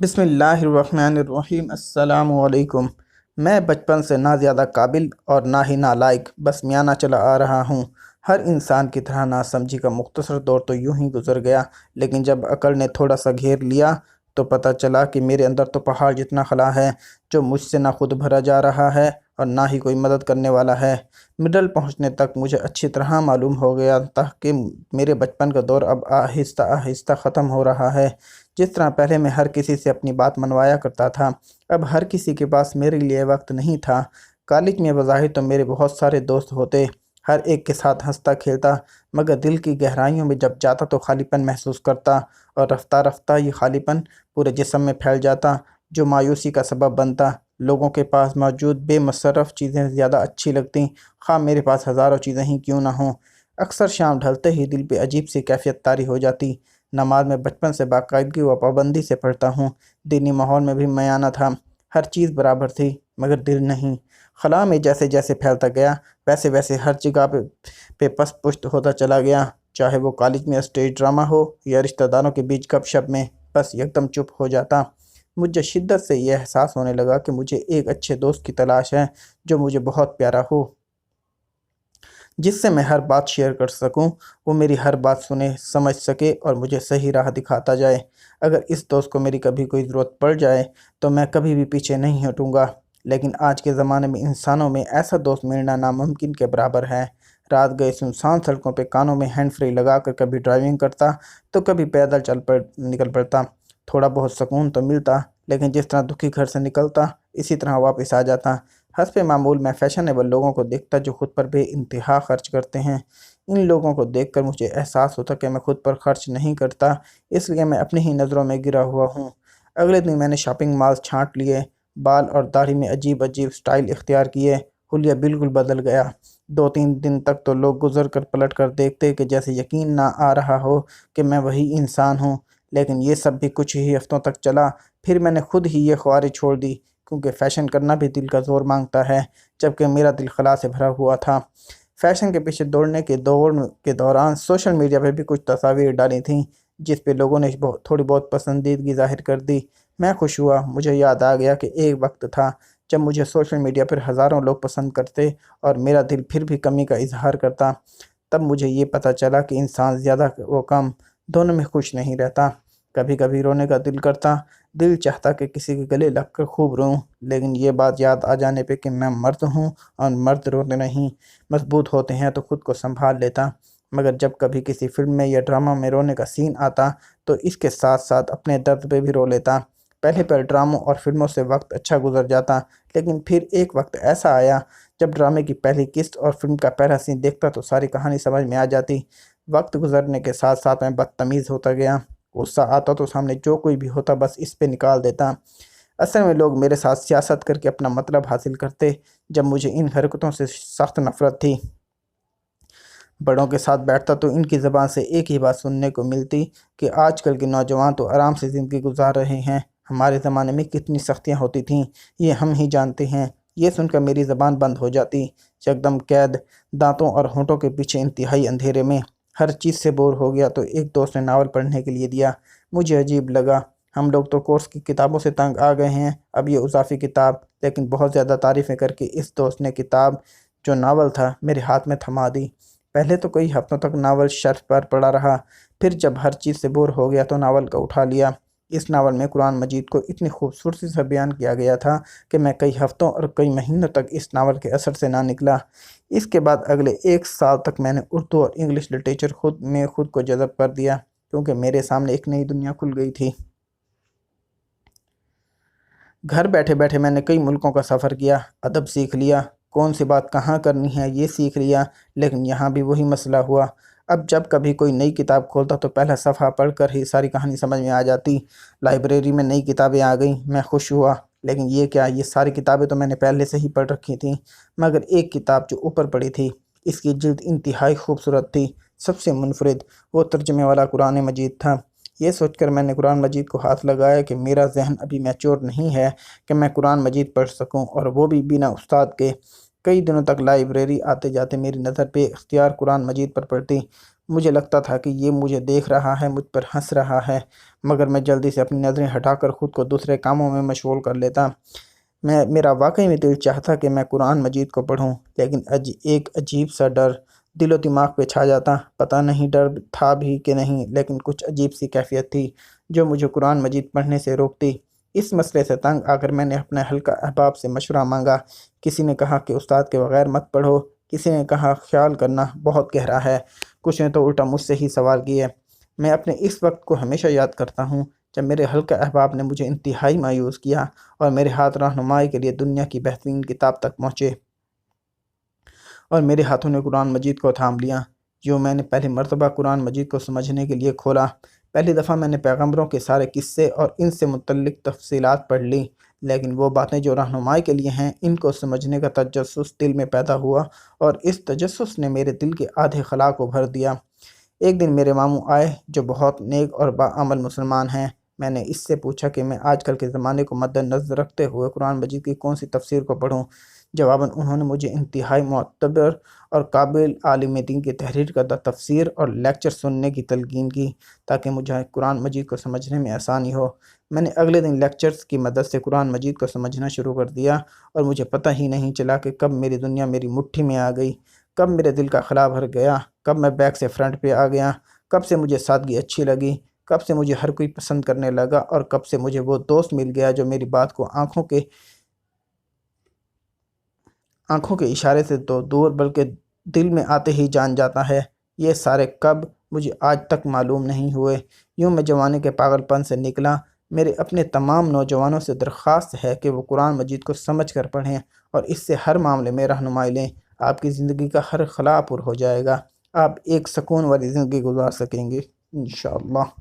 بسم اللہ الرحمن الرحیم۔ السلام علیکم۔ میں بچپن سے نہ زیادہ قابل اور نہ ہی نالائق، بس میانہ چلا آ رہا ہوں۔ ہر انسان کی طرح ناسمجھی کا مختصر دور تو یوں ہی گزر گیا، لیکن جب عقل نے تھوڑا سا گھیر لیا تو پتہ چلا کہ میرے اندر تو پہاڑ جتنا خلا ہے، جو مجھ سے نہ خود بھرا جا رہا ہے اور نہ ہی کوئی مدد کرنے والا ہے۔ مڈل پہنچنے تک مجھے اچھی طرح معلوم ہو گیا تھا کہ میرے بچپن کا دور اب آہستہ آہستہ ختم ہو رہا ہے۔ جس طرح پہلے میں ہر کسی سے اپنی بات منوایا کرتا تھا، اب ہر کسی کے پاس میرے لیے وقت نہیں تھا۔ کالج میں بظاہر تو میرے بہت سارے دوست ہوتے، ہر ایک کے ساتھ ہنستا کھیلتا، مگر دل کی گہرائیوں میں جب جاتا تو خالی پن محسوس کرتا، اور رفتہ رفتہ یہ خالی پن پورے جسم میں پھیل جاتا، جو مایوسی کا سبب بنتا۔ لوگوں کے پاس موجود بے مصرف چیزیں زیادہ اچھی لگتیں، خواہ میرے پاس ہزاروں چیزیں ہی کیوں نہ ہوں۔ اکثر شام ڈھلتے ہی دل پہ عجیب سی کیفیت طاری ہو جاتی۔ نماز میں بچپن سے باقاعدگی و پابندی سے پڑھتا ہوں، دینی ماحول میں بھی میانہ تھا، ہر چیز برابر تھی، مگر دل نہیں۔ خلا میں جیسے جیسے پھیلتا گیا، ویسے ویسے ہر جگہ پہ پس پشت ہوتا چلا گیا، چاہے وہ کالج میں اسٹیج ڈرامہ ہو یا رشتہ داروں کے بیچ گپ شپ میں، بس یکدم چپ ہو جاتا۔ مجھے شدت سے یہ احساس ہونے لگا کہ مجھے ایک اچھے دوست کی تلاش ہے، جو مجھے بہت پیارا ہو، جس سے میں ہر بات شیئر کر سکوں، وہ میری ہر بات سنے، سمجھ سکے اور مجھے صحیح راہ دکھاتا جائے۔ اگر اس دوست کو میری کبھی کوئی ضرورت پڑ جائے تو میں کبھی بھی پیچھے نہیں ہٹوں گا۔ لیکن آج کے زمانے میں انسانوں میں ایسا دوست ملنا ناممکن کے برابر ہے۔ رات گئے سنسان سڑکوں پہ کانوں میں ہینڈ فری لگا کر کبھی ڈرائیونگ کرتا تو کبھی پیدل نکل پڑتا۔ تھوڑا بہت سکون تو ملتا، لیکن جس طرح دکھی گھر سے نکلتا اسی طرح واپس آ جاتا۔ حسب معمول میں فیشنیبل لوگوں کو دیکھتا جو خود پر بے انتہا خرچ کرتے ہیں۔ ان لوگوں کو دیکھ کر مجھے احساس ہوتا کہ میں خود پر خرچ نہیں کرتا، اس لیے میں اپنی ہی نظروں میں گرا ہوا ہوں۔ اگلے دن میں نے شاپنگ مالز چھانٹ لیے، بال اور داڑھی میں عجیب عجیب سٹائل اختیار کیے، حلیہ بالکل بدل گیا۔ 2-3 دن تک تو لوگ گزر کر پلٹ کر دیکھتے کہ جیسے یقین نہ آ رہا ہو کہ میں وہی انسان ہوں، لیکن یہ سب بھی کچھ ہی ہفتوں تک چلا۔ پھر میں نے خود ہی یہ خواری چھوڑ دی، کیونکہ فیشن کرنا بھی دل کا زور مانگتا ہے، جبکہ میرا دل خلا سے بھرا ہوا تھا۔ فیشن کے پیچھے دوڑنے کے دور کے دوران سوشل میڈیا پہ بھی کچھ تصاویر ڈالی تھیں، جس پہ لوگوں نے تھوڑی بہت پسندیدگی ظاہر کر دی۔ میں خوش ہوا، مجھے یاد آ گیا کہ ایک وقت تھا جب مجھے سوشل میڈیا پر ہزاروں لوگ پسند کرتے اور میرا دل پھر بھی کمی کا اظہار کرتا۔ تب مجھے یہ پتہ چلا کہ انسان زیادہ و کم دونوں میں خوش نہیں رہتا۔ کبھی کبھی رونے کا دل کرتا، دل چاہتا کہ کسی کے گلے لگ کر خوب روں، لیکن یہ بات یاد آ جانے پہ کہ میں مرد ہوں اور مرد روتے نہیں، مضبوط ہوتے ہیں، تو خود کو سنبھال لیتا۔ مگر جب کبھی کسی فلم میں یا ڈرامہ میں رونے کا سین آتا تو اس کے ساتھ ساتھ اپنے درد پہ بھی رو لیتا۔ پہلے ڈراموں اور فلموں سے وقت اچھا گزر جاتا، لیکن پھر ایک وقت ایسا آیا جب ڈرامے کی پہلی قسط اور فلم کا پہلا سین دیکھتا تو ساری کہانی سمجھ میں آ جاتی۔ وقت گزرنے کے ساتھ ساتھ میں بدتمیز ہوتا گیا، غصہ آتا تو سامنے جو کوئی بھی ہوتا بس اس پہ نکال دیتا۔ اصل میں لوگ میرے ساتھ سیاست کر کے اپنا مطلب حاصل کرتے، جب مجھے ان حرکتوں سے سخت نفرت تھی۔ بڑوں کے ساتھ بیٹھتا تو ان کی زبان سے ایک ہی بات سننے کو ملتی کہ آج کل کے نوجوان تو آرام سے زندگی گزار رہے ہیں، ہمارے زمانے میں کتنی سختیاں ہوتی تھیں یہ ہم ہی جانتے ہیں۔ یہ سن کر میری زبان بند ہو جاتی، یکدم قید، دانتوں اور ہونٹوں کے پیچھے انتہائی اندھیرے میں۔ ہر چیز سے بور ہو گیا تو ایک دوست نے ناول پڑھنے کے لیے دیا۔ مجھے عجیب لگا، ہم لوگ تو کورس کی کتابوں سے تنگ آ گئے ہیں، اب یہ اضافی کتاب! لیکن بہت زیادہ تعریفیں کر کے اس دوست نے کتاب، جو ناول تھا، میرے ہاتھ میں تھما دی۔ پہلے تو کئی ہفتوں تک ناول شیلف پر پڑا رہا، پھر جب ہر چیز سے بور ہو گیا تو ناول کو اٹھا لیا۔ اس ناول میں قرآن مجید کو اتنی خوبصورتی سے بیان کیا گیا تھا کہ میں کئی ہفتوں اور کئی مہینوں تک اس ناول کے اثر سے نہ نکلا۔ اس کے بعد اگلے 1 سال تک میں نے اردو اور انگلش لٹریچر خود کو جذب کر دیا، کیونکہ میرے سامنے ایک نئی دنیا کھل گئی تھی۔ گھر بیٹھے بیٹھے میں نے کئی ملکوں کا سفر کیا، ادب سیکھ لیا، کون سی بات کہاں کرنی ہے یہ سیکھ لیا، لیکن یہاں بھی وہی مسئلہ ہوا۔ اب جب کبھی کوئی نئی کتاب کھولتا تو پہلا صفحہ پڑھ کر ہی ساری کہانی سمجھ میں آ جاتی۔ لائبریری میں نئی کتابیں آ گئیں، میں خوش ہوا، لیکن یہ کیا، یہ ساری کتابیں تو میں نے پہلے سے ہی پڑھ رکھی تھیں۔ مگر ایک کتاب جو اوپر پڑی تھی، اس کی جلد انتہائی خوبصورت تھی، سب سے منفرد، وہ ترجمے والا قرآن مجید تھا۔ یہ سوچ کر میں نے قرآن مجید کو ہاتھ لگایا کہ میرا ذہن ابھی میچور نہیں ہے کہ میں قرآن مجید پڑھ سکوں، اور وہ بھی بنا استاد کے۔ کئی دنوں تک لائبریری آتے جاتے میری نظر بے اختیار قرآن مجید پر پڑتی۔ مجھے لگتا تھا کہ یہ مجھے دیکھ رہا ہے، مجھ پر ہنس رہا ہے، مگر میں جلدی سے اپنی نظریں ہٹا کر خود کو دوسرے کاموں میں مشغول کر لیتا۔ میرا واقعی میں دل چاہتا کہ میں قرآن مجید کو پڑھوں، لیکن ایک عجیب سا ڈر دل و دماغ پہ چھا جاتا۔ پتہ نہیں ڈر تھا بھی کہ نہیں، لیکن کچھ عجیب سی کیفیت تھی جو مجھے قرآن مجید پڑھنے سے روکتی۔ اس مسئلے سے تنگ آ کر میں نے اپنے حلقہ احباب سے مشورہ مانگا۔ کسی نے کہا کہ استاد کے بغیر مت پڑھو، کسی نے کہا خیال کرنا بہت گہرا ہے، کچھ نے تو الٹا مجھ سے ہی سوال کیے۔ میں اپنے اس وقت کو ہمیشہ یاد کرتا ہوں جب میرے حلقہ احباب نے مجھے انتہائی مایوس کیا اور میرے ہاتھ رہنمائی کے لیے دنیا کی بہترین کتاب تک پہنچے اور میرے ہاتھوں نے قرآن مجید کو تھام لیا۔ جو میں نے پہلی مرتبہ قرآن مجید کو سمجھنے کے لیے کھولا، پہلی دفعہ میں نے پیغمبروں کے سارے قصے اور ان سے متعلق تفصیلات پڑھ لی، لیکن وہ باتیں جو رہنمائی کے لیے ہیں، ان کو سمجھنے کا تجسس دل میں پیدا ہوا اور اس تجسس نے میرے دل کے آدھے خلا کو بھر دیا۔ ایک دن میرے ماموں آئے جو بہت نیک اور باعمل مسلمان ہیں۔ میں نے اس سے پوچھا کہ میں آج کل کے زمانے کو مد نظر رکھتے ہوئے قرآن مجید کی کون سی تفسیر کو پڑھوں۔ جواباً انہوں نے مجھے انتہائی معتبر اور قابل عالم دین کی تحریر کردہ تفسیر اور لیکچر سننے کی تلقین کی تاکہ مجھے قرآن مجید کو سمجھنے میں آسانی ہو۔ میں نے اگلے دن لیکچرز کی مدد سے قرآن مجید کو سمجھنا شروع کر دیا اور مجھے پتہ ہی نہیں چلا کہ کب میری دنیا میری مٹھی میں آ گئی، کب میرے دل کا خلا بھر گیا، کب میں بیک سے فرنٹ پہ آ گیا، کب سے مجھے سادگی اچھی لگی، کب سے مجھے ہر کوئی پسند کرنے لگا اور کب سے مجھے وہ دوست مل گیا جو میری بات کو آنکھوں کے اشارے سے تو دور بلکہ دل میں آتے ہی جان جاتا ہے۔ یہ سارے کب مجھے آج تک معلوم نہیں ہوئے۔ یوں میں جوانی کے پاگل پن سے نکلا۔ میرے اپنے تمام نوجوانوں سے درخواست ہے کہ وہ قرآن مجید کو سمجھ کر پڑھیں اور اس سے ہر معاملے میں رہنمائی لیں۔ آپ کی زندگی کا ہر خلا پر ہو جائے گا۔ آپ ایک سکون والی زندگی گزار سکیں گے انشاءاللہ۔